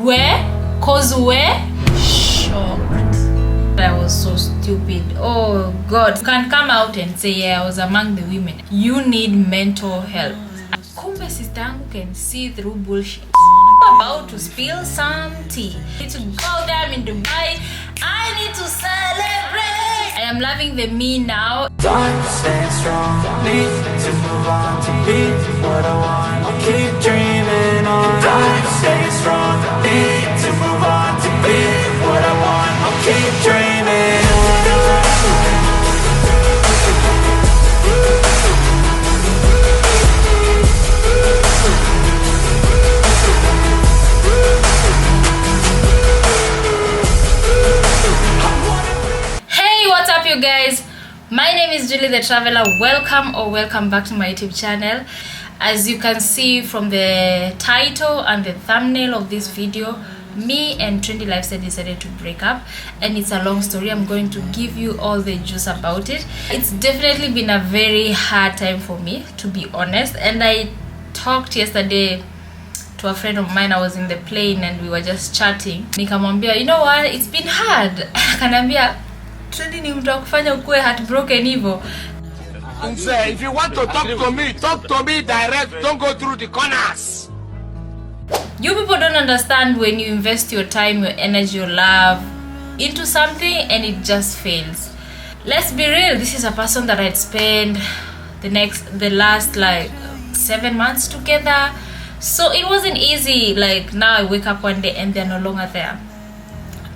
Where? Cause where? Shocked. I was so stupid. Oh God. You can come out and say, yeah, I was among the women. You need mental help. Kumbe sister yangu can see through bullshit. I'm about to spill some tea. I need to go down in Dubai. I need to celebrate. I am loving the me now. Time staying strong, need to move on to be what I want. I'll keep dreaming on. Time staying strong, need to move on to be what I want. I'll keep dreaming on. Hey, what's up you guys? My name is Julietheetraveller. Welcome back to my YouTube channel. As you can see from the title and the thumbnail of this video, me and Trendy Lifestyle decided to break up, and it's a long story. I'm going to give you all the juice about it. It's definitely been a very hard time for me, to be honest, and I talked yesterday to a friend of mine. I was in the plane and we were just chatting. Nikamwambia, you know what, it's been hard. Akanambia, Trendy ni mtu kufanya ukue heartbroken hivyo. If you want to talk to me direct. Don't go through the corners. You people don't understand when you invest your time, your energy, your love into something and it just fails. Let's be real, this is a person that I'd spent the last like 7 months together. So it wasn't easy. Like now I wake up one day and they're no longer there.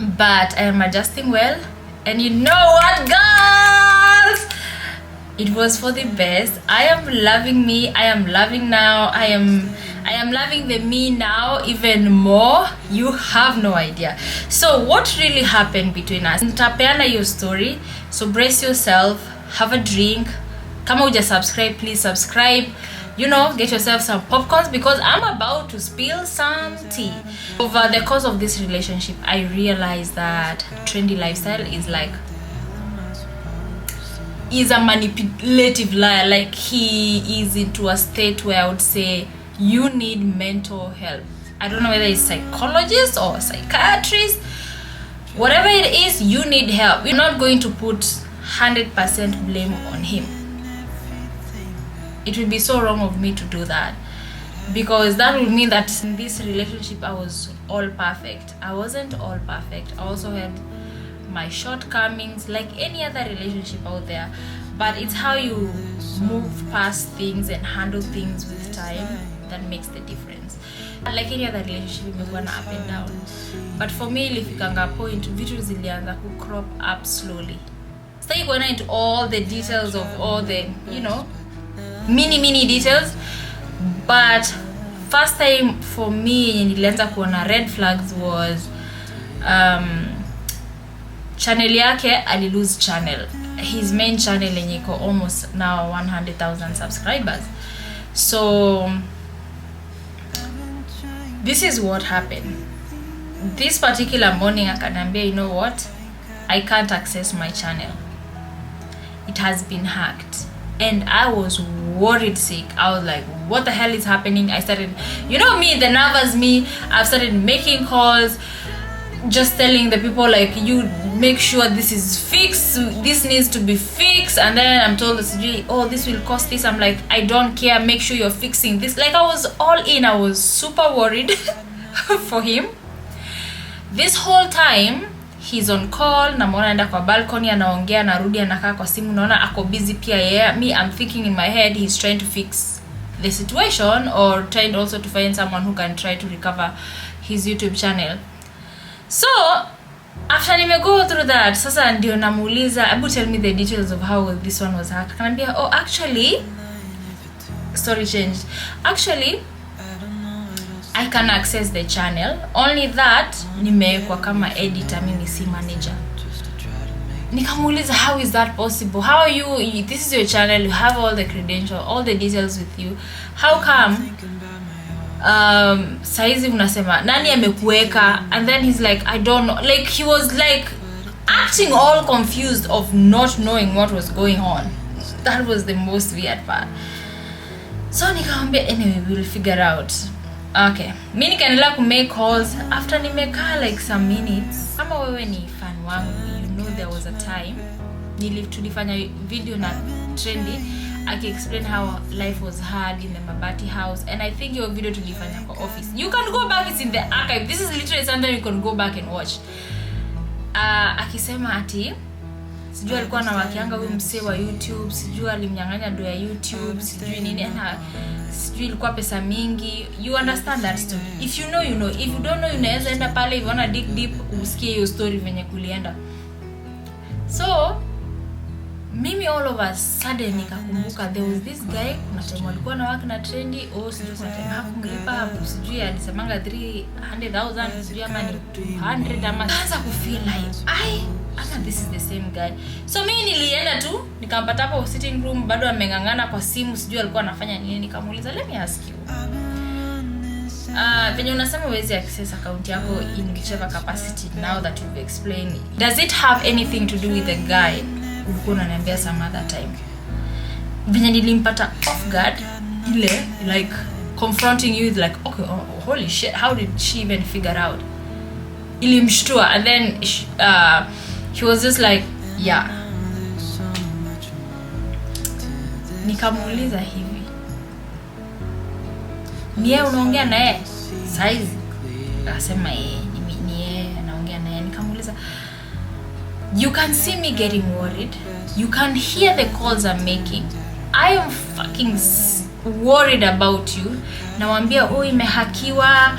But I am adjusting well. And you know what, girls? It was for the best. I am loving me. I am loving now. I am loving the me now even more. You have no idea. So what really happened between us? Nitapeana your story. So brace yourself. Have a drink. Kama uja subscribe, please subscribe. You know, get yourself some popcorns because I'm about to spill some tea. Over the course of this relationship, I realized that Trendy Lifestyle is a manipulative liar. Like, he is into a state where I would say you need mental help. I don't know whether it's psychologist or psychiatrist. Whatever it is, you need help. We're not going to put 100% blame on him. It would be so wrong of me to do that, because that would mean that in this relationship I was all perfect. I wasn't all perfect. I also had my shortcomings like any other relationship out there, but it's how you move past things and handle things with time that makes the difference. Like any other relationship, imekuwa na up and down, but for me ilifikanga point vitu zilianza ku crop up slowly. Stay going into all the details of all the, you know, mini details, but first time for me nilianza kuona red flags was channel yake ali lose channel. His main channel yenye iko almost now 100,000 subscribers. So this is what happened. This particular morning akanambia, you know what, I can't access my channel, it has been hacked. And I was worried sick. I was like, what the hell is happening? I started, you know me, the nervous me, I've started making calls, just telling the people like, you make sure this is fixed, this needs to be fixed. And then I'm told this, oh, this will cost this. I'm like, I don't care, make sure you're fixing this. Like, I was all in. I was super worried for him. This whole time he's on call, namuona enda kwa balcony anaongea, narudi anakaa kwa simu, naona ako busy pia yeye. Me, I'm thinking in my head he's trying to fix the situation or trying also to find someone who can try to recover his YouTube channel. So after nime go through that, sasa ndio namuuliza, abu tell me the details of how this one was hacked. Kanambia, oh actually, story changed. Actually, I can access the channel, only that nimewekwa kama editor, mimi si manager. Nikamuuliza, how is that possible? How are you, this is your channel, you have all the credentials, all the details with you. How come saizi unasema nani amekuweka? And then he's like, I don't know. Like, he was like acting all confused of not knowing what was going on. That was the most weird part. So nikamwambia, anyway, we'll figure out. Okay, mimi nikaendelea ku make calls. After nimekaa like some minutes, kama wewe ni fan wangu, you know there was a time tulifanya video na Trendy explain how life was hard in the Mabati house, and I think your video tulifanya kwa office. You can go back, it's in the archive. This is literally something you can go back and watch. Akisema ati sijui alikuwa na wakianga huyu msee wa YouTube, sijui alimnyang'anya do ya YouTube, sijui nini, na sijui ilikuwa pesa mingi. You understand that story. If you know, you know. If you don't know, unaweza enda pale, you wanna dig deep, usikie hiyo story venye kulienda. So mimi all of a sudden nikakumbuka there was this guy, kuna time alikuwa na work na Trendy, sijui kuna time hakumlipa, sijui alisemanga 300,000, sijui ama ni 200, ama kaanza ku feel like this is the same guy. So mimi nilienda tu nikampata hapo sitting room, bado amengangana kwa simu, sijui alikuwa anafanya nini. Nikamuuliza, let me ask you, venye unasema uwezi access account yako in whichever capacity now that you've explained, does it have anything to do with the guy ulikuwa unaniambia some other time? Venye nilimpata off guard, ile like confronting you with like, okay, holy shit, how did she even figure out? Ilimshtua, and then he was just like, yeah. Nikamuuliza hivi, niye unaongea naye saizi? Akasema ni yeye anaongea naye. Nikamuuliza, you can see me getting worried, you can hear the calls I'm making, I am fucking worried about you. Nawambia imehakiwa,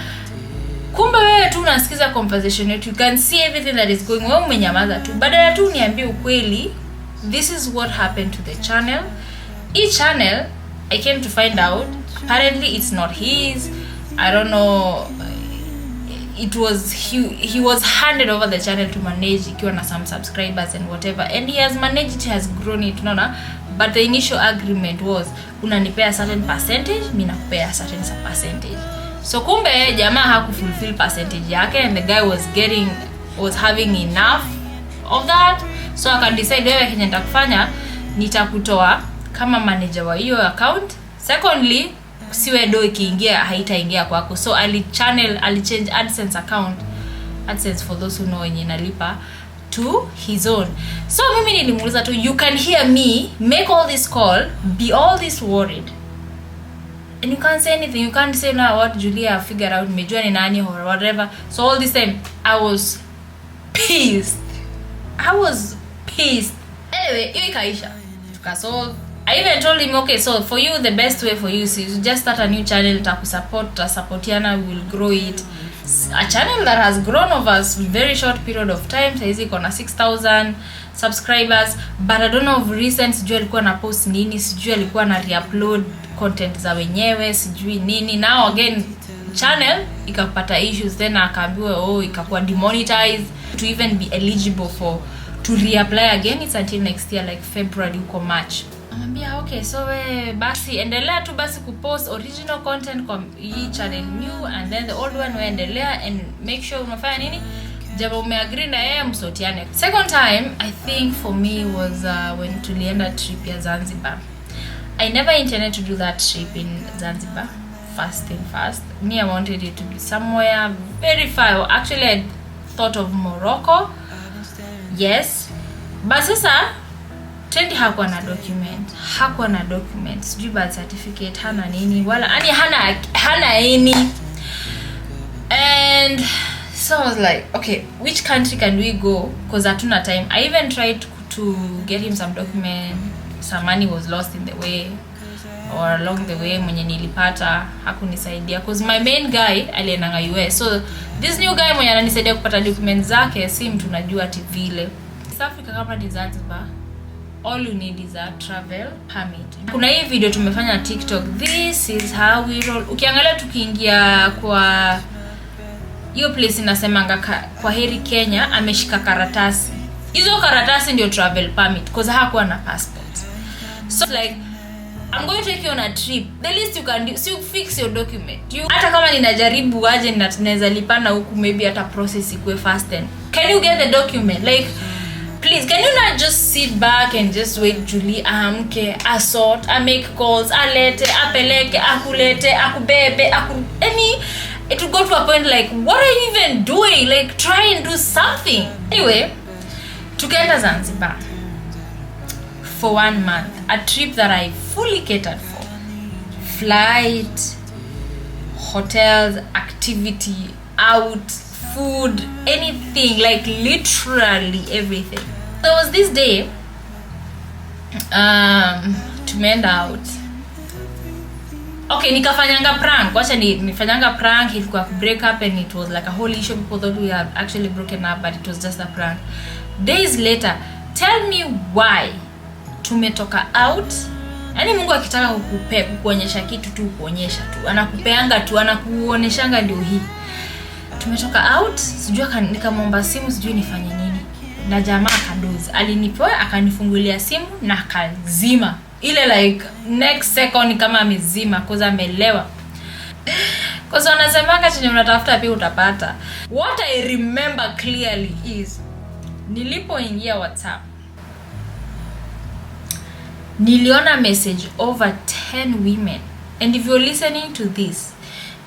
kumbe wewe tu unasikiza conversation yetu, you can see everything that is going on, wewe umenyamaza tu. Badala tu niambie ukweli, this is what happened to the channel. Each channel I came to find out apparently it's not his. I don't know, it was he was handed over the channel to manage ikiwa na some subscribers and whatever, and he has managed it, he has grown it, unaona. But the initial agreement was unanipea certain percentage, mimi nakupea certain percentage. So kumbe jamaa hakufulfill percentage yake, and the guy was having enough of that. So I can decide wewe kenye nitakufanya, nitakutoa kama manager wa hiyo account. Secondly, siwe do ikiingia haitaingia kwako. So change AdSense account, AdSense for those who know, yenye nalipa, to his own. So mimi nilimuuliza tu, you can hear me make all this call, be all this worried, and you can't say anything. You can't say now what Julia figured out, mejua ni nani or whatever. So all this time I was pissed. Anyway, hiyo ikaisha, tukasolve. I even told him, okay, so for you, the best way for you is you just start a new channel, supportiana, we will grow it. A channel that has grown over a very short period of time. Saizi iko na 6,000 subscribers, but I don't know of recent, sijui alikuwa na post nini, sijui alikuwa na re-upload content za wenyewe, sijui nini. Now again, channel ikapata issues, then akaambiwa ikakuwa demonetized to even be eligible to reapply again. It's until next year, like February uko March. Amambia, okay, so basi endelea tu basi kupost original content kwa hii channel new, and then the old one endelea, and make sure unafanya nini jaba umeagree na yeye msotiane. Second time I think for me was when tulienda trip ya Zanzibar. I never intended to do that trip in Zanzibar. First me, I wanted it to be somewhere very far. Actually I thought of Morocco, yes, but sasa Trendy hakuwa na document, sijui birth certificate, hana nini, wala ani hana any. And so I was like, okay, which country can we go, because hatuna time. I even tried to get him some document, some money was lost in the way or along the way, mwenye nilipata hakunisaidia, because my main guy aliendanga US. So this new guy mwenye ananisaidia kupata documents zake si mtu najua ati vile. South Africa kama ni Zanzibar, all you need is a travel permit. Kuna hii video tumefanya TikTok, this is how we roll. Ukiangalia tukiingia kwa hiyo place inasemanga kwa heri Kenya, ameshika karatasi. Hizo karatasi ndio travel permit, because hakuwa na passport. So like, I'm going to take you on a trip. The least you can do is you fix your document. Hata kama ninajaribu aje ninaweza lipana huku, maybe hata process ikue fasten. Can you get the document? Like, Please, can you not just sit back and just wait Julie amke, asort, make calls, alete, apeleke, akulete, akubebe, it would go to a point like, what are you even doing? Like, try and do something. Anyway, tukaenda Zanzibar for 1 month, a trip that I fully catered for. Flight, hotels, activity, out, food, anything, like literally everything. There was this day tumeenda out. Okay, nikafanyanga prank. Wacha nifanyanga prank, ilikuwa breakup, and it was like a whole issue. People thought we had actually broken up, but it was just a prank. Days later, tell me why tumetoka out. Yaani Mungu akitaka kukuonyesha kitu tu kuonyesha tu. Anakupeanga tu, anakuoneshanga ndio hii. Tumetoka out, sijui nikamwomba simu, sijui nifanye nini. Na jamaa akadozi. Alinipoa akanifungulia simu na akazima. Ile like next second kama amezima cause amelewa. Cause wanasemanga chenye unatafuta pia utapata. What I remember clearly is nilipoingia WhatsApp, niliona message over 10 women. And if you're listening to this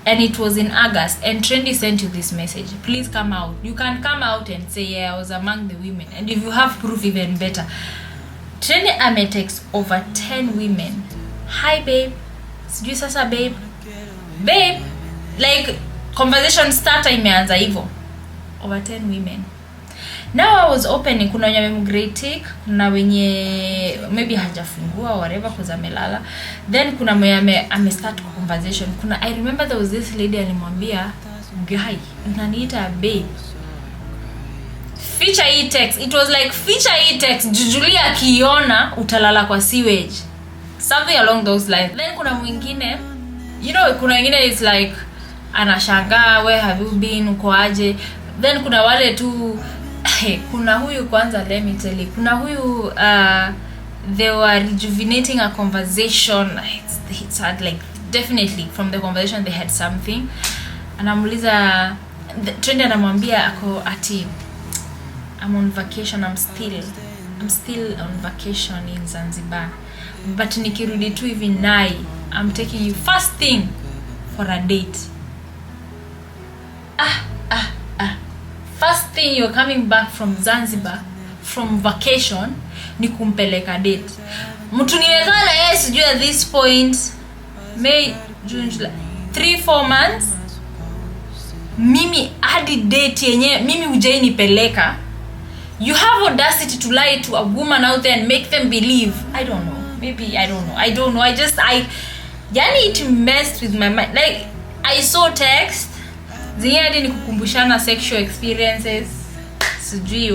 and it was in August and Trendy sent you this message, please come out. You can come out and say, yeah, I was among the women. And if you have proof, even better. Trendy text over 10 women. Hi babe. Sijui sasa babe. Babe. Like conversation starter imeanza hivyo. Over 10 women. Now I was opening, kuna wenye memgrade, kuna wenye maybe hajafungua or whatever cause amelala. Then kuna mwenye start conversation. I remember there was this lady alimwambia, guy, unaniita babe. Feature e-text. It was like feature e-text. Jujulia akiona utalala kwa sewage. Something along those lines. Then kuna mwingine, kuna wengine is like anashangaa, where have you been, uko aje. Then kuna wale tu kuna huyu kwanza, let me tell you. Kuna huyu they were rejuvenating a conversation. It's hard, like definitely from the conversation they had something. Anamuuliza Trendy, anamwambia ako ati I'm on vacation, I'm still on vacation in Zanzibar, but nikirudi tu hivi nai I'm taking you first thing for a date. First thing you're coming back from Zanzibar from vacation ni kumpeleka date. Mtu nimekaa na yeye sijui at this point May, June, July 3-4 months. Mimi hadi date yenye mimi hujai nipeleka. You have audacity to lie to a woman out there and make them believe. I don't know. Maybe I don't know. Yani it messed with my mind. Like I saw text zinye hadi ni kukumbushana sexual experiences. Sijui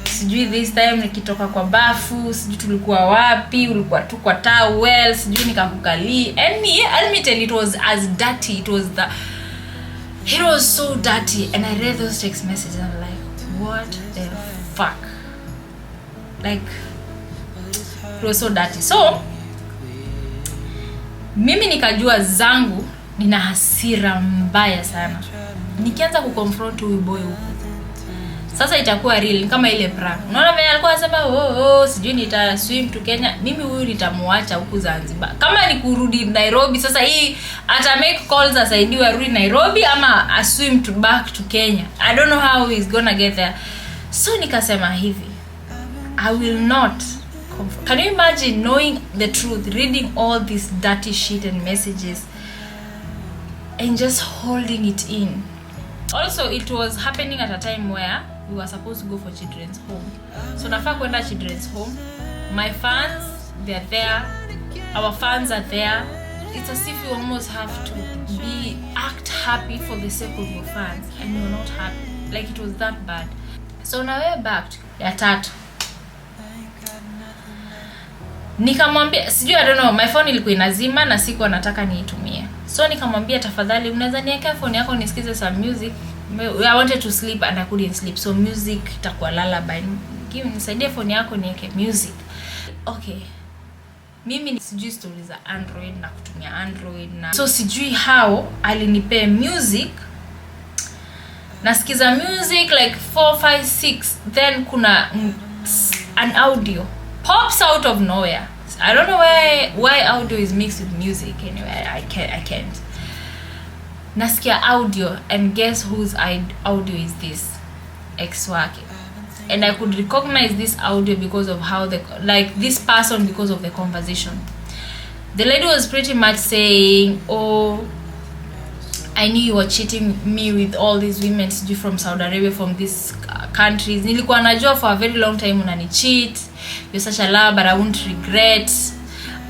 sijui this time nikitoka kwa bafu, sijui tulikuwa wapi, ulikuwa tu kwa towel, sijui nikakukali. And let me tell you, it was as dirty. It was so dirty. And I read those text messages and I'm like, what the fuck? Like it was so dirty. So mimi nikajua zangu nina hasira mbaya sana. Nikianza kuconfront huyu boy huko, sasa itakuwa real kama ile prank. Unaona vile alikuwa anasema sijui nita swim to Kenya. Mimi huyu nitamuacha huku Zanzibar. Kama ni kurudi Nairobi, sasa hii ata make calls asaidiwe arudi Nairobi ama a swim to back to Kenya. I don't know how he's gonna get there. So nikasema hivi, I will not. Can you imagine knowing the truth, reading all this dirty shit and messages and just holding it in? Also, it was happening at a time where we were supposed to go for children's home. So nafaa kwenda children's home. My fans, they're there. Our fans are there. It's as if you almost have to act happy for the sake of your fans, and you're not happy. Like it was that bad. So now we're back ya tatu. Nikamwambia, sijui, I don't know, my phone ilikuwa inazima na sikuwa nataka niitumie. So nikamwambia, tafadhali unaweza niwekea phone yako nisikize some music. I wanted to sleep and I couldn't sleep. So music itakuwa lullaby. Nisaidie phone yako niweke music. Okay. Mimi sijui stories za Android na kutumia Android na so sijui how alinipea music nasikiza music like 4, 5, 6, then kuna an audio pops out of nowhere. I don't know why audio is mixed with music. Anyway, I can't. Nasikia audio, and guess whose audio is this? Ex wake. And I could recognize this audio because of how this person, because of the conversation. The lady was pretty much saying, oh, I knew you were cheating me with all these women from Saudi Arabia, from these countries. Nilikuwa najua for a very long time unani cheat. You're such a lover, but I won't regret.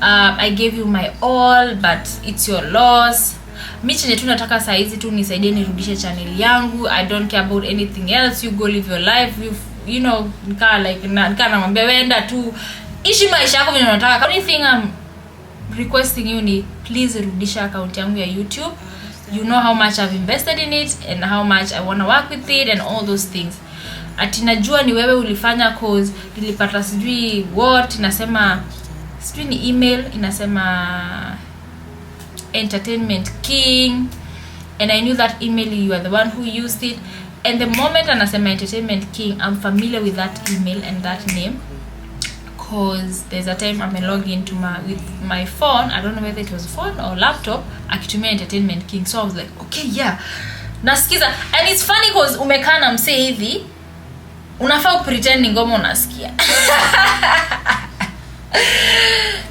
I gave you my all, but it's your loss. Mi chenye tu nataka saa hizi tu nisaidie nirudishe channel yangu. I don't care about anything else. You go live your life. You know, nika namwambia wenda tu ishi maisha yako vile unataka. Only thing I'm requesting you ni please rudisha account yangu ya YouTube. You know how much I've invested in it and how much I want to work with it and all those things. Ati najua ni wewe ulifanya cause nilipata sijui what inasema sijui ni email inasema Entertainment King, and I knew that email, you are the one who used it. And the moment anasema Entertainment King, I'm familiar with that email and that name cause there's a time I'm log into with my phone, I don't know whether it was phone or laptop, akitumia Entertainment King. So I was like, okay, yeah, nasikiza. And it's funny cause umekaa na msee hivi unafaa pretend ni ngoma unasikia.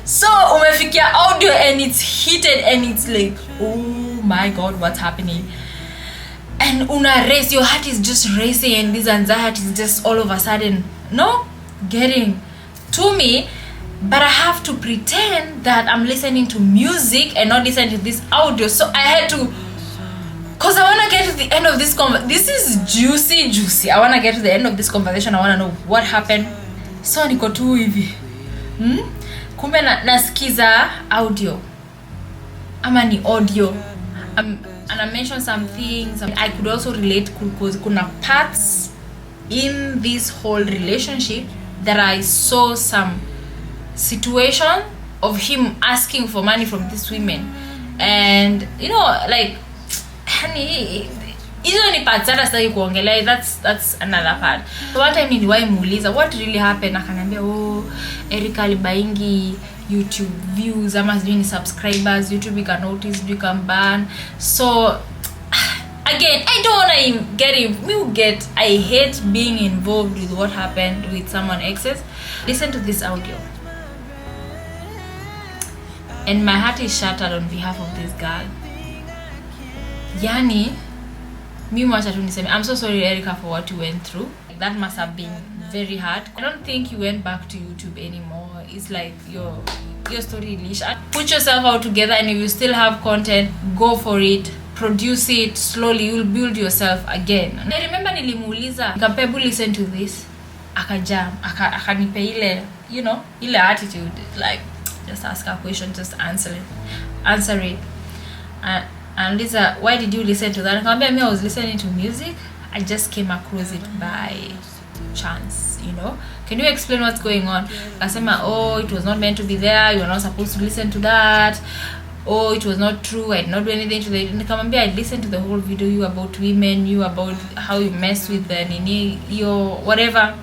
So umefikia audio and it's heated and it's like, oh my god, what's happening? And una race, your heart is just racing and this anxiety is just all of a sudden getting to me, but I have to pretend that I'm listening to music and not listening to this audio. So I had to, cause I want to get to the end of this this is juicy. I want to get to the end of this conversation. I want to know what happened. So niko tu hivi kumbe nasikiza audio ama ni audio, and I mentioned some things I could also relate because kuna parts in this whole relationship that I saw some situation of him asking for money from these women, and you know, like honey, hizo ni parts that sasa kuongelea. That's another part. So one time niliwahi muuliza what really happened, akaniambia Erika alibaingi YouTube views ama sijui ni subscribers, YouTube can notice, you can ban. So again, I don't want to I hate being involved with what happened with someone exes. Listen to this audio, and my heart is shattered on behalf of this girl. Yani mimi wacha tu niseme, I'm so sorry Erika for what you went through. That must have been very hard. I don't think you went back to YouTube anymore. It's like your story, Lisha. Put yourself out together, and if you still have content, go for it. Produce it slowly. You'll build yourself again. I remember nilimuuliza, "Kapebu, listen to this." Akajam, akanipe ile, you know, ile attitude, like just ask a question, just answer it. And Lisa, why did you listen to that? I was listening to music. I just came across it by chance, you know. Can you explain what's going on? Kasema, it was not meant to be there. You were not supposed to listen to that. It was not true. I did not do anything to it. I listened to the whole video. You about women, you about how you mess with the nini, your whatever.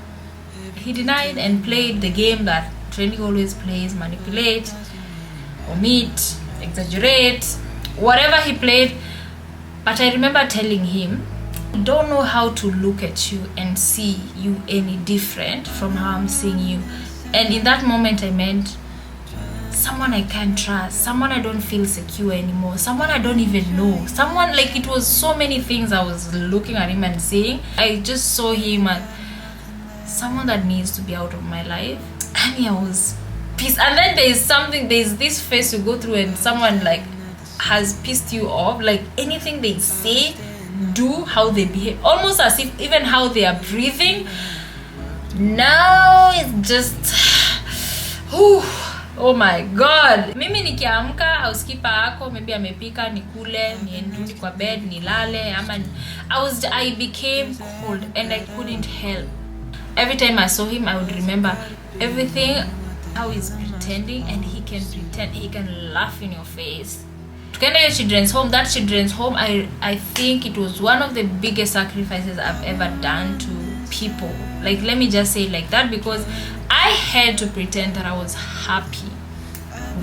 He denied and played the game that Trendy always plays: manipulate, omit, exaggerate, whatever he played. But I remember telling him, I don't know how to look at you and see you any different from how I'm seeing you. And in that moment I meant someone I can't trust, someone I don't feel secure anymore, someone I don't even know, someone, like, it was so many things I was looking at him and seeing. I just saw him as someone that needs to be out of my life. And I was pissed. And then there's this phase you go through and someone like has pissed you off, like anything they say, do, how they behave, almost as if even how they are breathing. Now it's just oh my god. Mimi nikiamka housekeeper yako maybe amepika nikule, niende kwa bed nilale, ama I became cold and I couldn't help. Every time I saw him I would remember everything, how he's pretending, and he can pretend, he can laugh in your face. tukaenda hiyo children's home. That children's home, I think it was one of the biggest sacrifices I've ever done to people. Like, let me just say it like that, because I had to pretend that I was happy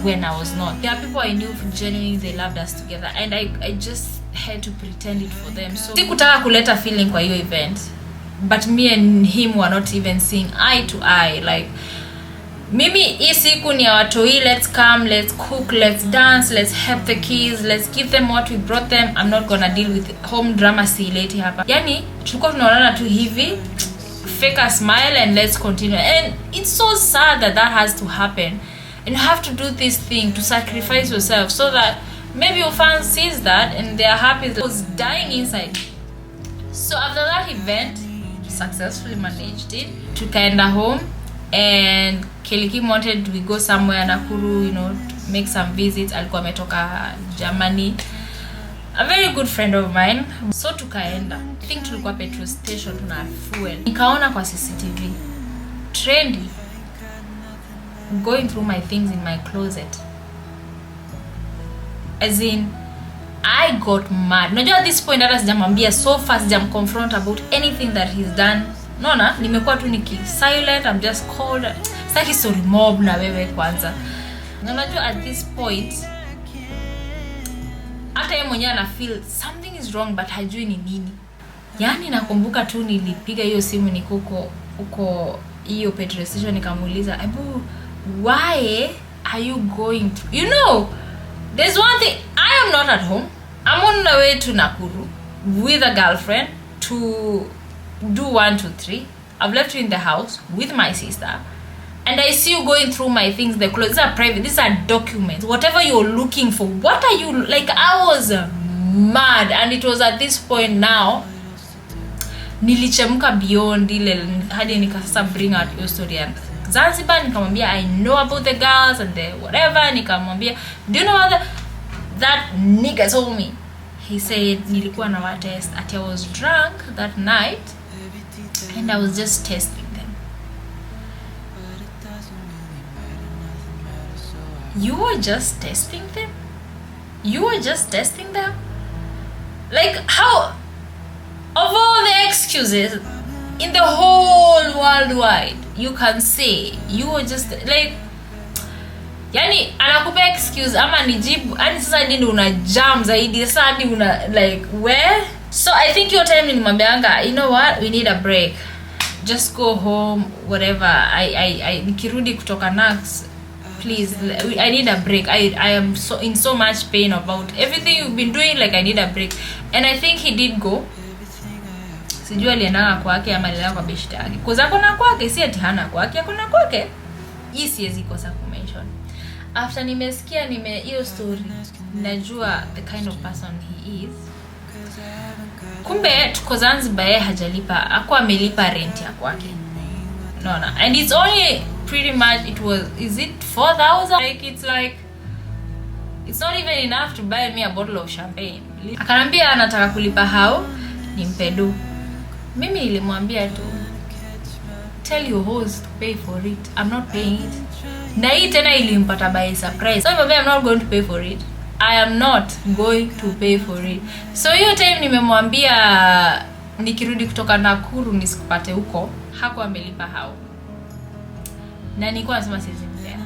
when I was not. There are people I knew genuinely they loved us together, and I just had to pretend it for them. So sikutaka kuleta feeling kwa hiyo event, but me and him were not even seeing eye to eye. Like, mimi hii siku ni ya watoi, let's come, let's cook, let's dance, let's help the kids, let's give them what we brought them. I'm not gonna deal with home drama sileti hapa. Yani tulikuwa tunaonana tu hivi, fake a smile and let's continue. And it's so sad that has to happen, and you have to do this thing to sacrifice yourself so that maybe your fans sees that and they are happy. I was dying inside. So after that event, successfully managed it, tukaenda home, and Kelikim wanted we go somewhere Nakuru, you know, to make some visits. Alikuwa ametoka Germany, a very good friend of mine. So tukaenda, I think tulikuwa petrol station tuna fuel. Nikaona kwa CCTV trendy going through my things in my closet. As in, I got mad. Najua at this point hata sijamwambia, so fast sijamconfront about anything that he's done. Nona, nimekuwa tu niki silent, I'm just cold. Saki story mob na wewe kwanza. Na najua at this point hata yeye mwenyewe ana feel something is wrong, but hajui ni nini. Yani nakumbuka tu nilipiga hiyo simu nikuko uko hiyo petrol station, nikamuuliza, "Abu, why are you going to, you know, there's one thing, I am not at home. I'm on the way to Nakuru with a girlfriend to do 1, 2, 3. I've left you in the house with my sister, and I see you going through my things. The clothes are private. These are documents. Whatever you're looking for. What are you like?" I was mad, and it was at this point now nilichemka beyond ile hadi nikasasa bring out your story. And Zanzibar nikamwambia, I know about the girls and the whatever. Nikamwambia, do you know what that nigga told me? He said nilikuwa na wa test at I was drunk that night and I was just testing them. You were just testing them? You were just testing them? Like, how, of all the excuses in the whole worldwide you can say, you were just like, yani anakupa excuse ama nijibu, yani sasa ndio una jam zaidi, sasa hadi una like where. So I think your time nilimwambianga, you know what, we need a break, just go home, whatever. I nikirudi kutoka Nax, please, I need a break. I am so in so much pain about everything you've been doing. Like, I need a break. And I think he did go. Sijua alienda kwake ama alienda kwa beshte yake. Kuza kuna kwake, si ati hana kwake, kuna kwake. Hii siwezi kosa kumention. After nimesikia hiyo story, najua the kind of person he is. Kumbe tuko Zanzibar, yeye hajalipa, hakuwa amelipa rent ya kwake. Naona. And it's only pretty much, it was, is it 4,000? Like, it's not even enough to buy me a bottle of champagne. Akanambia anataka kulipa hao, nimpedu. Mimi nilimwambia tu, tell your host to pay for it. I'm not paying it. Na hii tena ilimpata by surprise. So I'm not going to pay for it. I am not going to pay for it. So hiyo time nimemwambia nikirudi kutoka Nakuru nisikupate huko, hakuwa amelipa hao. Na nilikuwa nasema siwezi mpea.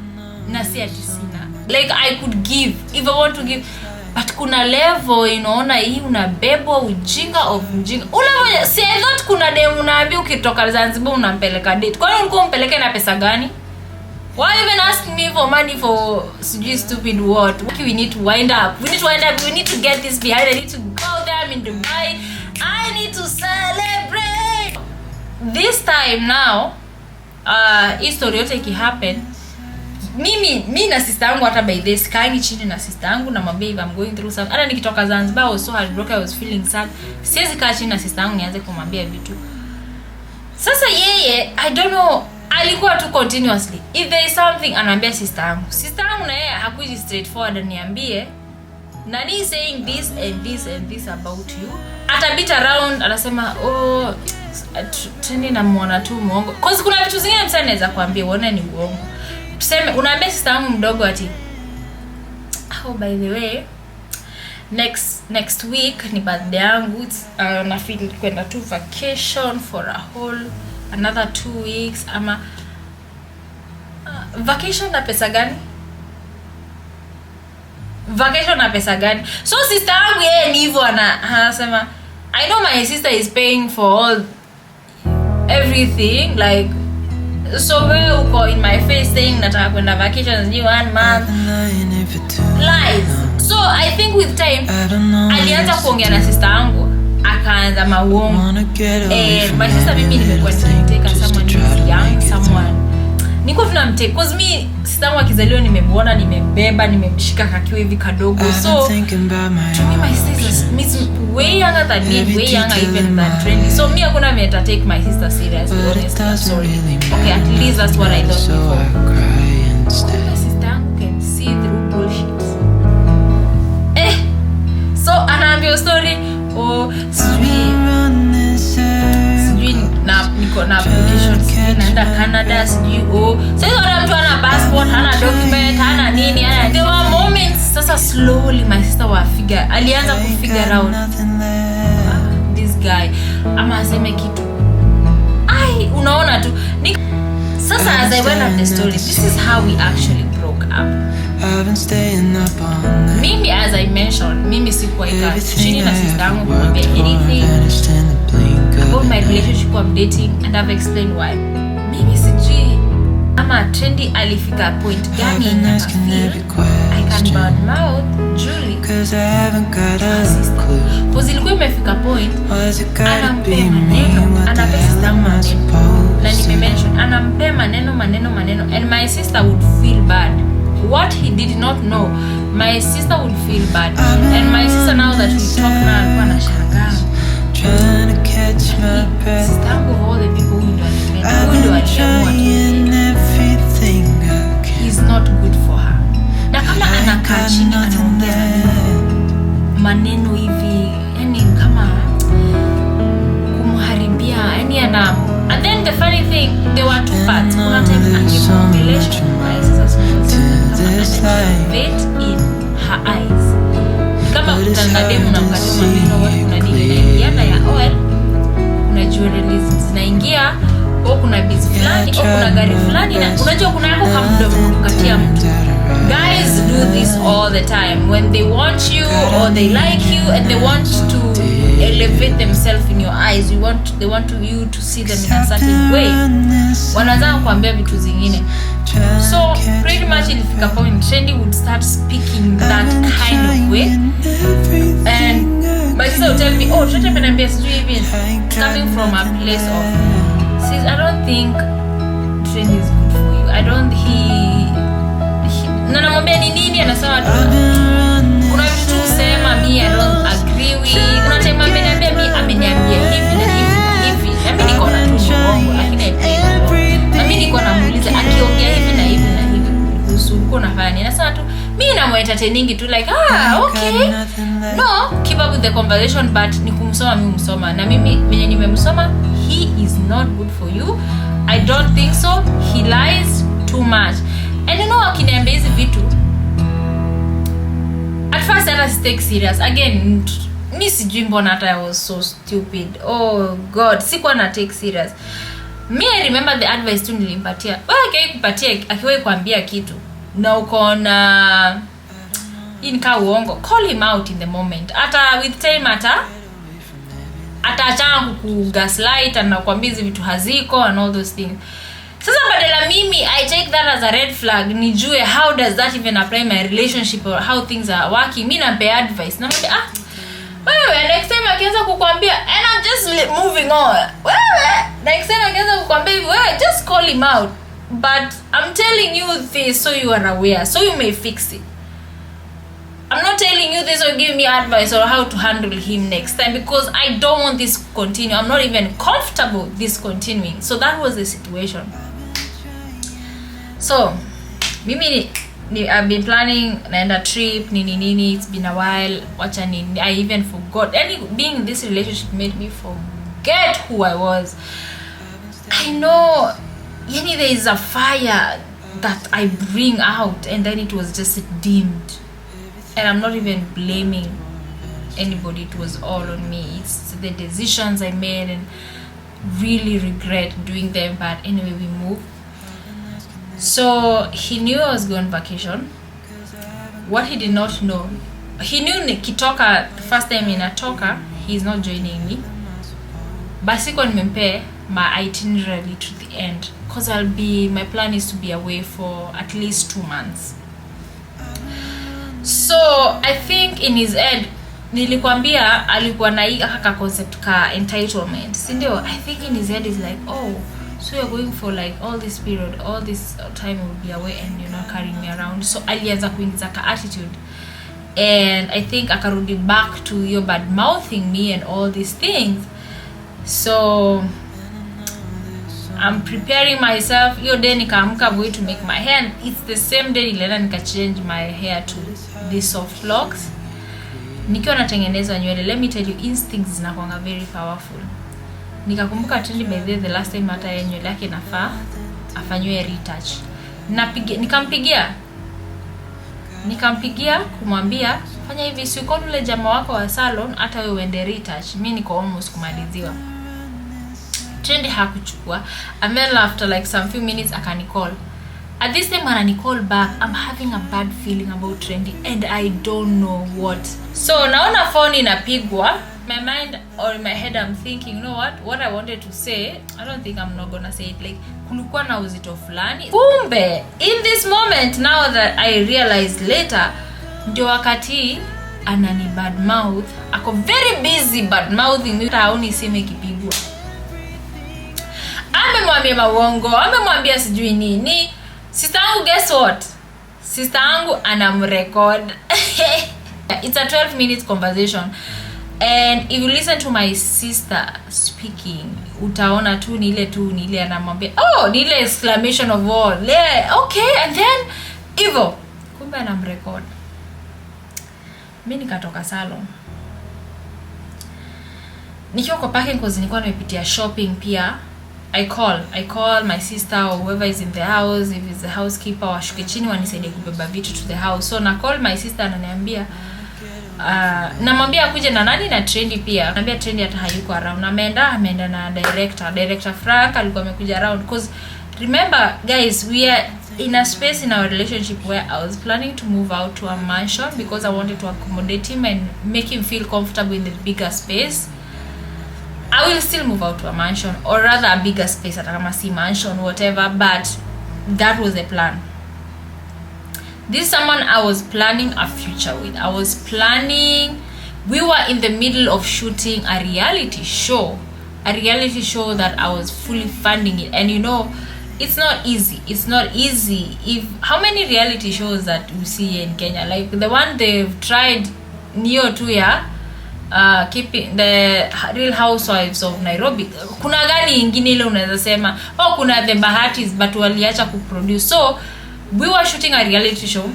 Na si ati sina. Like, I could give if I want to give, but kuna level inaona hii unabebwa ujinga of ujinga. Ule si I thought kuna dem unaambia ukitoka Zanzibar unampeleka date. Kwa nini ulikuwa umpeleke na pesa gani? Why even asking me for money for stupid what? We need to wind up. We need to get this behind. I need to go there. I'm in Dubai. I need to celebrate. This time now, history yote ikihappen, mimi na sister yangu hata by this kaangi chini na sister yangu na mwambia if I'm going through something. Hata nikitoka Zanzibar I was so heartbroken, I was feeling sad. Siwezi kaa chini na sister yangu nianze kumwambia vitu. Sasa yeye, I don't know, alikuwa tu continuously, if there is something anaambia sister yangu. Sister yangu na yeye hakuji straightforward aniambie, nani saying this and this and this about you. Atabit around, anasema, oh, teni na muona tu muongo. Cause kuna vitu zingine msana naweza kuambia uone ni uongo. Tuseme unaambia sister yangu mdogo ati, oh, by the way, next week ni birthday yangu. Na feel kwenda to vacation for a whole another 2 weeks. Ama vacation na pesa gani? So sister yangu yeye ni hivyo anasema, I know my sister is paying for all everything, like, so wewe uko in my face saying nataka kwenda vacation ni 1 month. Lies. So I think with time alianza kuongea na sister yangu, akaanza mauongo. My sister mimi nimekuwa nikiteka someone young, someone niko tunamtake because me sister yangu akizaliwa nimemuona, nimebeba, nimemshika kakiwa hivi kadogo. So to me my sister is way younger than me, way younger even than trendy. So me hakuna me to take my sister seriously, honestly. Sorry. Okay, at least that's what I thought before. My sister yangu can see through bullshit. So anaambia story sijui niko na application naenda Canada sijui sasa mtu ana passport, hana document, hana nini, hana. There were moments sasa slowly my sister alianza kufigure out this guy ama aseme kitu. Unaona tu sasa as I went up the story, this is how we actually broke up. Mimi as I mentioned, mimi sikuwaika chini na sister yangu kumwambia anything about my relationship or dating, and I've explained why. Mimi sijui ama trendy alifika point gani na feel I can bad mouth Julie cause I haven't got a clue. Cause ilikuwa imefika point anampea maneno, anapea sister yangu maneno, na nimemention anampea maneno, and my sister would feel bad. What he did not know, my sister would feel bad. And my sister, now that we talk now, alikuwa anashangaa. Sister yangu of all the people who ndo aliamua he's not good for her. Na kama anakaa chini anaongea maneno hivi, yani kama kumharibia, yani and then the funny thing, there were 2 parts. Kuna time akimwongelesha my sister in her eyes, kama kutangalimu na mkatuma mino kuna nini yana ya oil, kuna jewelry zinaingia, kuna biz fulani, kuna gari fulani, na unajua kuna yako kamdomo kukatia mtu. Guys do this all the time when they want you or they like you and they want to elevate themselves in your eyes. They want you to see them in a certain way. Wanaanza kuambia vitu zingine. So pretty much ilifika point trendy would start speaking that kind of way, and my sister would tell me, Tete penambia sijui hivi, coming from a place of, sis, I don't think trendy is good for you. I don't na namwambia ni nini, anasema tu kuna vitu sema me I don't agree with. Kuna time ameniambia ameniambia hivi na hivi, na mimi niko na tumbo, lakini na mimi niko namuuliza akiongea hivi na hivi kuhusu uko nafanya nini. Nasema tu mimi na entertaining tu like okay, no, keep up with the conversation, but ni kumsoma mimi msoma, na mimi mwenye nimemsoma, he is not good for you. I don't think so. He lies too much. And you know, akiniambia hizi vitu, at first I was take serious. Again, mi sijui mbona hata I was so stupid. Oh God, sikuwa na take serious. Me, I remember the advice tu nilimpatia. Wewe kupatia akiwa kuambia kitu na uko na inka uongo, call him out in the moment. Hata with time atachana kugaslight na kuambia hizi vitu haziko and all those things. Sasa badala mimi I take that as a red flag, nijue how does that even apply my relationship or how things are working. Mimi nampa advice, namwambia wewe next time akianza kukuambia, and I'm just moving on. Wewe next time akianza kukuambia hivi, wewe just call him out, but I'm telling you this so you are aware, so you may fix it. I'm not telling you this or give me advice or how to handle him next time, because I don't want this to continue. I'm not even comfortable this continuing. So that was the situation. So mimi I've been planning naenda trip nini, it's been a while. Wacha nini, I even forgot. Being in this relationship made me forget who I was. I know there is a fire that I bring out, and then it was just dimmed. And I'm not even blaming anybody. It was all on me. It's the decisions I made and really regret doing them, but anyway, we moved. So he knew I was going on vacation. What he did not know, he knew nikitoka the first time ninatoka, he's not joining me. Basically nimempe my itinerary to the end, because my plan is to be away for at least 2 months. So I think in his head, nilikwambia alikuwa na hii kaka concept ka entitlement, si ndio? I think in his head is like, oh, so you're going for like all this period, all this time will be away and you're not carrying me around. So alianza kuingiza ka attitude, and I think akarudi back to your bad mouthing me and all these things. So I'm preparing myself. Hiyo day nikaamka, I'm going to make my hair. It's the same day nilienda nika change my hair to these soft locks. Nikiwa natengeneza nywele, let me tell you, instincts zinakuanga very powerful. Nikakumbuka trendi by the last time hata ya nywele yake nafaa afanywe retouch. Nikampigia kumwambia fanya hivi, si uko ule jamaa wako wa salon hata wewe uende retouch. Mimi niko almost kumaliziwa. Trendi hakuchukua, and then after like some few minutes akanicall. At this time when I call back, I'm having a bad feeling about Trendy and I don't know what. So naona phone inapigwa. My mind or in my head I'm thinking, you know what I wanted to say, I don't think I'm not gonna say it. Like kulikuwa na uzito fulani. Kumbe in this moment, now that I realized later, ndio wakati anani bad mouth. Ako very busy bad mouthing me. Taoni sime kipigwa. Amemwambia mawongo, amemwambia sijui nini. Sister angu, guess what? Sister angu anamrecord. It's a 12-minute conversation. And if you listen to my sister speaking, utaona tu ni ile anamwambia, oh, ni ile exclamation of all. Okay, and then hivyo kumbe anamrecord. Mimi nikatoka salon. Nikiwa kwa parking cause nilikuwa nimepitia shopping pia. I call my sister or whoever is in the house, if it's the housekeeper, washuke chini wanisaidie kubeba vitu to the house. So na call my sister, ananiambia namwambia akuje na nani, na Trendy pia. Ananiambia Trendy hata hayuko around. Ameenda na director Frank alikuwa amekuja around, because remember guys, we are in a space in our relationship where I was planning to move out to a mansion because I wanted to accommodate him and make him feel comfortable in the bigger space. I will still move out to a mansion, or rather a bigger space, at a si mansion, whatever, but that was the plan. This is someone I was planning a future with. We were in the middle of shooting a reality show that I was fully funding it. And you know, it's not easy. How many reality shows that you see in Kenya, like the one they've tried Neo 2 year, keeping the Real Housewives of Nairobi. Kuna gani ingine ile unaweza sema, oh kuna the Bahatis, but waliacha kuproduce. So we were shooting a reality show.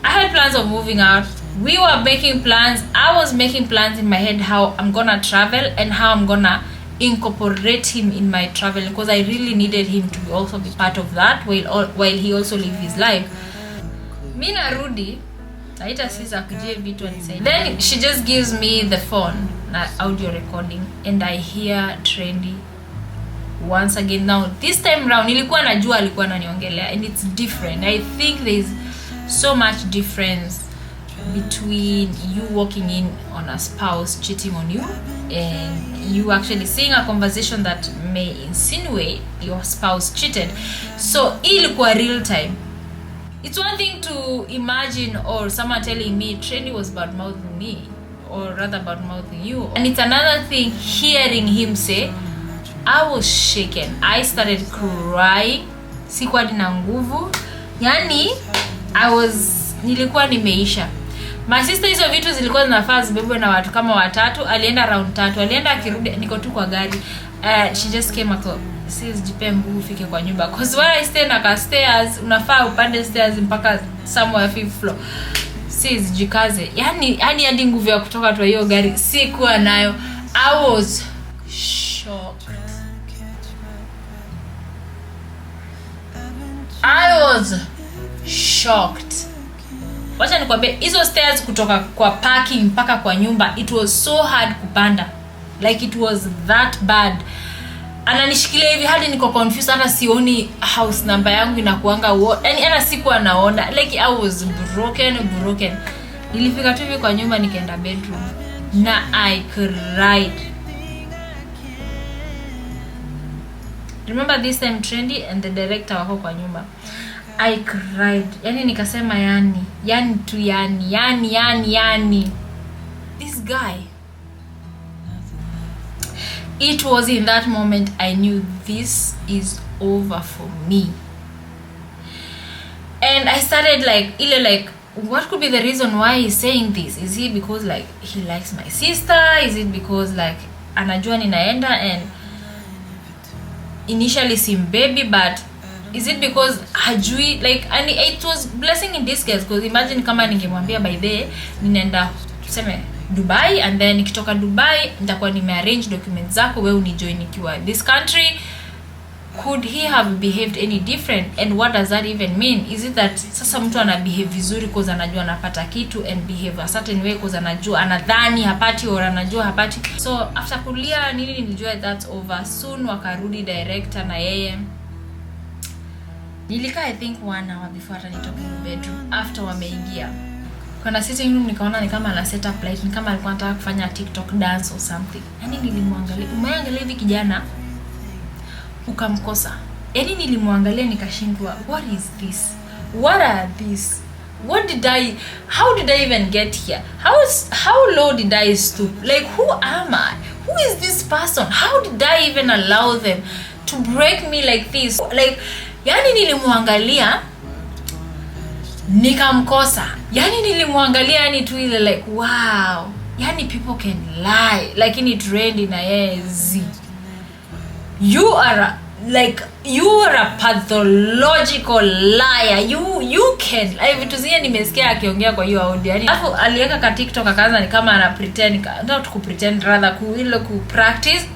I had plans of moving out. We were making plans. I was making plans in my head how I'm gonna travel and how I'm gonna incorporate him in my travel, because I really needed him to also be part of that while he also live his life. Mimi narudi naita Siza kujie vitu anisaidia. Then she just gives me the phone na audio recording, and I hear Trendy once again. Now this time round nilikuwa najua alikuwa ananiongelea, and it's different. I think there's so much difference between you walking in on a spouse cheating on you and you actually seeing a conversation that may insinuate your spouse cheated. So ilikuwa real time. It's one thing to imagine or someone telling me Trendy was bad mouthing me, or rather bad mouthing you, and it's another thing hearing him say. I was shaken. I started crying. Sikuwa na nguvu. Yani nilikuwa nimeisha. My sister hizo vitu zilikuwa zinafaa zibebwe na watu kama watatu. Alienda round 3. Alienda akirudi niko tu kwa gari. She just came up. Sis jipe nguvu ufike kwa nyumba. Cause where I stay na stairs, unafaa upande stairs mpaka somewhere 5th floor. Sis jikaze. Yani hadi nguvu ya kutoka tu hiyo gari sikuwa nayo. I was shocked. Wacha nikwambie hizo stairs kutoka kwa parking mpaka kwa nyumba, it was so hard kupanda, like it was that bad. Ananishikilia hivi hadi niko confused, hata sioni house number yangu inakuanga yani hata siku anaona, like I was broken. Nilifika tu hivi kwa nyumba nikaenda bedroom na I cried. Remember this time Trendy and the director wako kwa nyumba. I cried. Yani nikasema yani this guy. It was in that moment I knew this is over for me. And I started like what could be the reason why he's saying this? Is it because like he likes my sister? Is it because like anajua ninaenda and initially sim baby, but is it because hajui like, and it was blessing in disguise, because imagine kama ningemwambia by the ninaenda tuseme Dubai, and then nikitoka Dubai nitakuwa nimearrange documents zako wewe unijoin nikiwa this country. Could he have behaved any different? And what does that even mean? Is it that sasa mtu ana behave vizuri because anajua anapata kitu, and behave a certain way because anajua anadhani hapati or anajua hapati? So after kulia nilijua that's over. Soon wakarudi director na yeye. Nilikaa I think 1 hour before hata nitoke bedroom. After wameingia kuna sitting room, nikaona ni kama ana set up light, ni kama alikuwa anataka kufanya TikTok dance or something. Yani nilimwangalia, umeangalia hivi kijana ukamkosa. Yani nilimwangalia nikashindwa, what is this? What are this? How did I even get here? How low did I stoop? Like, who am I? Who is this person? How did I even allow them to break me like this? Like, yani nilimwangalia nikamkosa. Yani nilimwangalia yani tu ile like, wow, yani people can lie, like in trendy na yezi. You are a pathological liar. You can vitu zingine nimesikia akiongea kwa hiyo audio. Yani alafu aliweka ka TikTok akaanza ni kama ana pretend, not ku pretend, rather ku practice.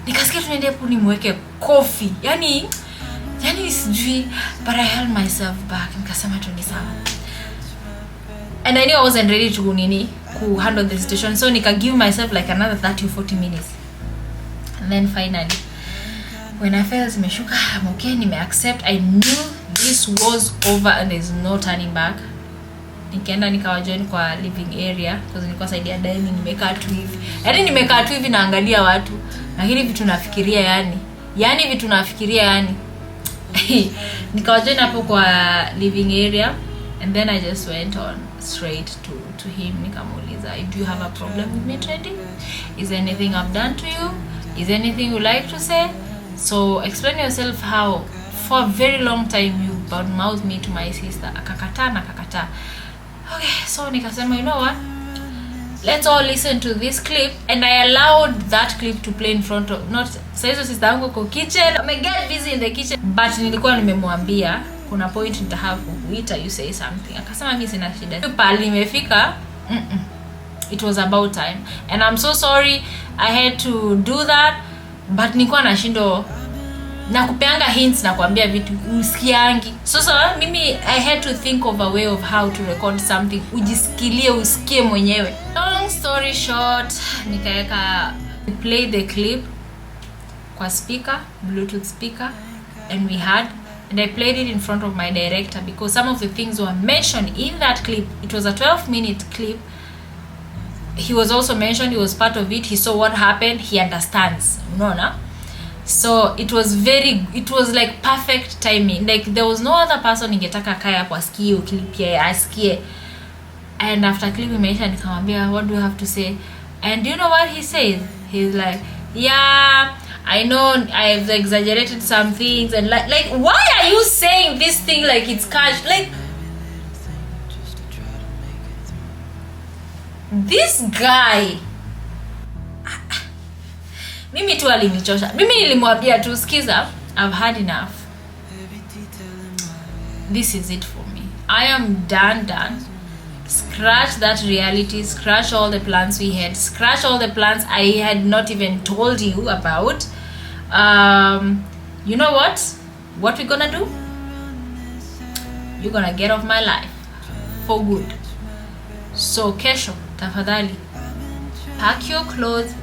Nikasikia tunaende hapo nimweke coffee. Yani sijui, but I held myself back. Nikasema tu ni sawa. And I knew I wasn't ready to handle the situation. So nika give myself like another 30 or 40 minutes. And then finally, when I felt zimeshuka, I'm okay, accept. I knew this was over and there's no turning back. Nikaenda nikawa join kwa living area because nilikuwa side ya dining, nimekaa tu hivi. Yaani nimekaa tu hivi naangalia watu. Lakini vitu nafikiria yani. Nikawa join hapo kwa living area, and then I just went on straight to him. Nikamuuliza, do you have a problem with me, Trendy? Is there anything I've done to you? Is there anything you like to say? So explain yourself. How for a very long time you badmouthed me to my sister. Akakataa. Okay, so nikasema, you know what, let's all listen to this clip. And I allowed that clip to play in front of, not saizo sister yangu kwa kitchen. I may get busy in the kitchen, but nilikuwa nimemwambia kuna point nitahave kuita you say something. Akasema mimi sina shida. Pale nimefika, it was about time, and I'm so sorry I had to do that, but nilikuwa nashindo na kupeanga hints na kuambia vitu usikiangi. So mimi I had to think of a way of how to record something ujisikilie usikie mwenyewe. Long story short, nikaeka play the clip kwa speaker, Bluetooth speaker, and I played it in front of my director because some of the things were mentioned in that clip. It was a 12-minute clip. He was also mentioned, he was part of it, he saw what happened, he understands. So it was like perfect timing. Like there was no other person ningetaka kaya kwa asikie clip ya asikie. And after clip imeisha nikamwambia, what do you have to say? And do you know what he said? He's like, yeah, I know I've exaggerated some things, and like why are you saying this thing like it's cash? Like this guy, mimi tu alinichosha. Mimi nilimwambia tu, sikiza, I've had enough. This is it for me. I am done. Scratch that reality, scratch all the plans we had, scratch all the plans I had not even told you about. You know what we're gonna do? You're gonna get off my life for good. So kesho tafadhali pack your clothes,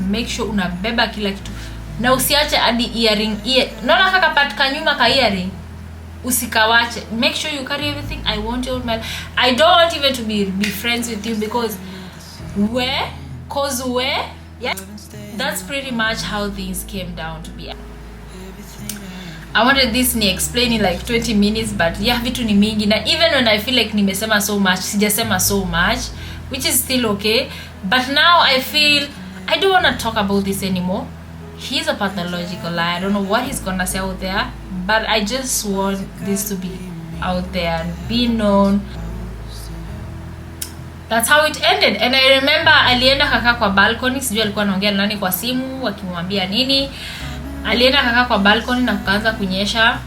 make sure unabeba kila kitu na usiache hadi earring. Naona kaka patka nyuma ka earring usikawache. Make sure you carry everything. I want your mail. I don't want even to be friends with you because yeah, that's pretty much how things came down to be. I wanted this ni explain in like 20 minutes, but yeah, vitu ni mingi, na even when I feel like nimesema so much, sijasema so much, which is still okay. But now I feel I don't want to talk about this anymore. He's a pathological liar. I don't know what he's gonna say out there, but I just want this to be out there and be known. That's how it ended. And I remember alienda kaka kwa balcony, sijui alikuwa anaongea nani kwa simu akimwambia nini. Alienda kaka kwa balcony na kuanza kunyesha,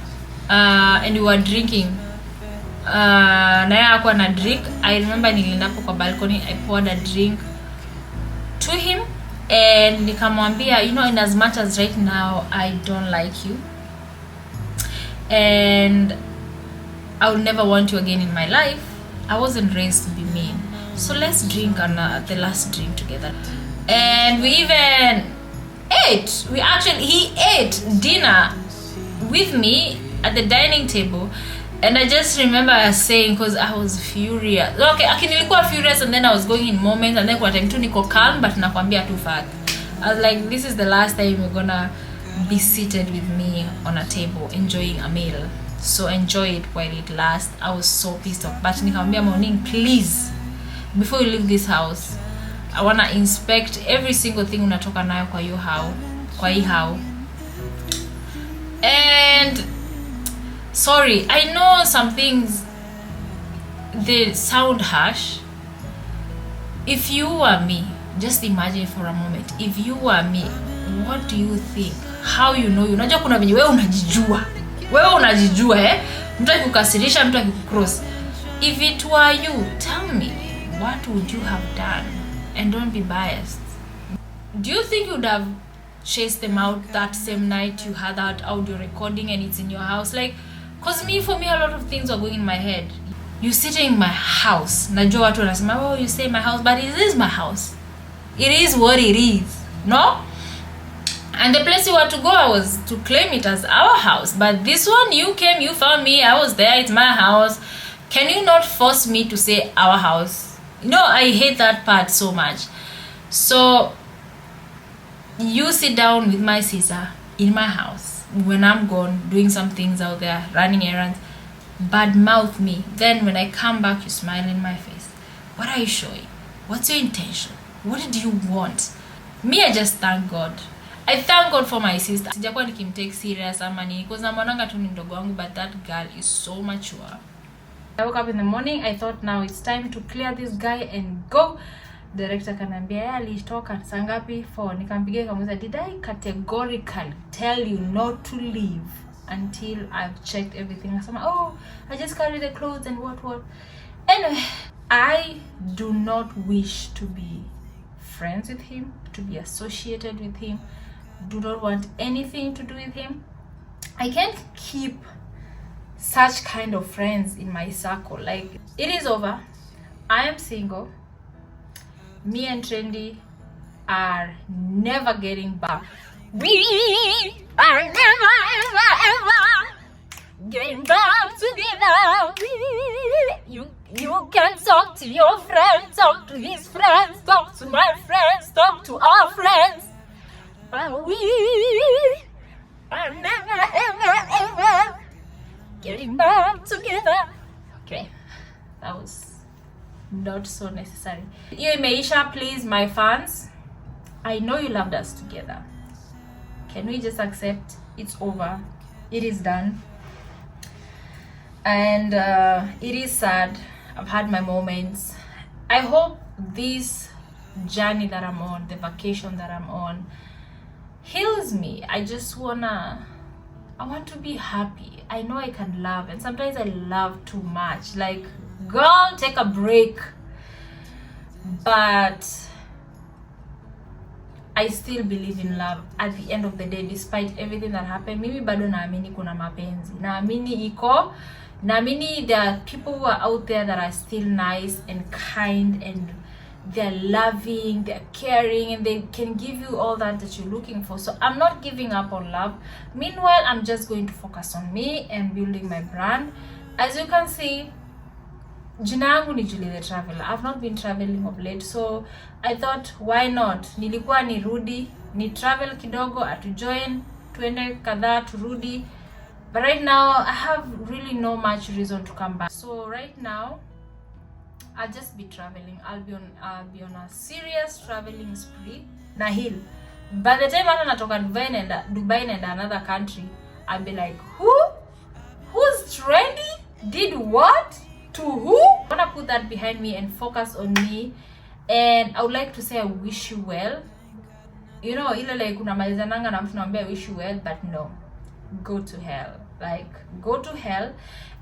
and we were drinking. Na yeye hakuwa na drink. I remember nilienda hapo kwa balcony, I poured a drink to him and nikamwambia, you know, in as much as right now I don't like you and I will never want you again in my life, I wasn't raised to be mean, so let's drink on the last drink together. And we even ate. He ate dinner with me at the dining table. And I just remember saying, because I was furious. Okay, nilikuwa furious and then I was going in moments, and then kwa time tu niko calm, but nakwambia tu fact. I was like, this is the last time you're gonna be seated with me on a table enjoying a meal. So enjoy it while it lasts. I was so pissed off. But nikamwambia morning, please, before you leave this house, I wanna inspect every single thing unatoka nayo kwa hii hao. And sorry, I know some things they sound harsh. If you were me, just imagine for a moment, if you were me, what do you think? How you know? Unajua kuna venye wewe unajijua mtu akikukasirisha, mtu akikucross. If it were you, tell me, what would you have done? And don't be biased. Do you think you would have chased them out that same night you had that audio recording and it's in your house? Like, cause for me a lot of things were going in my head. You sitting in my house, najua watu wanasema, oh, you say my house, but it is my house. It is what it is, no? And the place you were to go, I was to claim it as our house. But this one, you came, you found me, I was there, it's my house. Can you not force me to say our house? No, I hate that part so much. So you sit down with my sister in my house when I'm gone doing some things out there, running errands, bad mouth me. Then when I come back, you smile in my face. What are you showing? What's your intention? What did you want? Me, I just thank God. I thank God for my sister. Sijakuwa nikimtake serious ama nini, because namonanga tu ni ndogo wangu, but that girl is so mature. I woke up in the morning, I thought now it's time to clear this guy and go. Director kanambia, alitoka saa ngapi? 4. Nikampigia kamuza, did I categorically tell you not to leave until I've checked everything? Asama, oh, I just carry the clothes and what. Anyway, I do not wish to be friends with him, to be associated with him. Do not want anything to do with him. I can't keep such kind of friends in my circle. Like, it is over. I am single. Me and Trendy are never getting back. We are never ever getting back together. You can talk to your friends, talk to his friends, talk to my friends, talk to our friends. But we are never ever getting back together. Okay, that was not so necessary. Iyo imeisha, please, my fans. I know you loved us together. Can we just accept it's over? It is done. And it is sad. I've had my moments. I hope this journey that I'm on, the vacation that I'm on, heals me. I want to be happy. I know I can love, and sometimes I love too much. Like, girl, take a break. But I still believe in love at the end of the day, despite everything that happened. Mimi bado naamini kuna mapenzi. Naamini iko Naamini there are people who are out there that are still nice and kind, and they're loving, they're caring, and they can give you all that you're looking for. So I'm not giving up on love. Meanwhile, I'm just going to focus on me and building my brand. As you can see, jina yangu ni Julietheetraveller. I've not been traveling of late, so I thought, why not? Nilikuwa nirudi, ni travel kidogo, atujoin, tuende kadhaa turudi. But right now, I have really no much reason to come back. So right now, I'll just be traveling. I'll be on a serious traveling spree. Nahil. By the time I natoka Dubai and another country, I'll be like, who's trendy? Did what? To who? I wanna put that behind me and focus on me. And I would like to say I wish you well. You know, ile like unamalizananga na mtu naambia I wish you well, but no. Go to hell. Like, go to hell.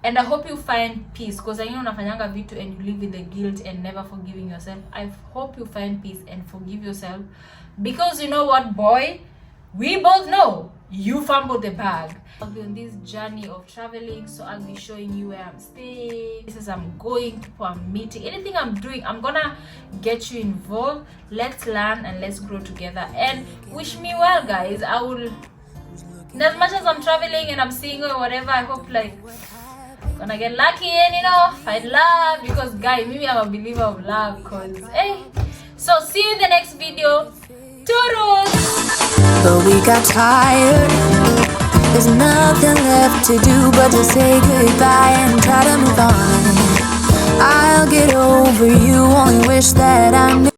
And I hope you find peace, because I know unafanyanga vitu and you live with the guilt and never forgiving yourself. I hope you find peace and forgive yourself, because you know what, boy, we both know you fumbled the bag. I'll be on this journey of traveling, so I'll be showing you where I'm staying, places I'm going, people I'm meeting, anything I'm doing. I'm gonna get you involved. Let's learn and let's grow together. And wish me well, guys. I will, as much as I'm traveling and I'm single or whatever, I hope like gonna get lucky and find love, because guys, maybe I'm a believer of love, cause hey. So see you in the next video. Toodles! But we got tired. There's nothing left to do but to say goodbye and try to move on. I'll get over you, only wish that I knew.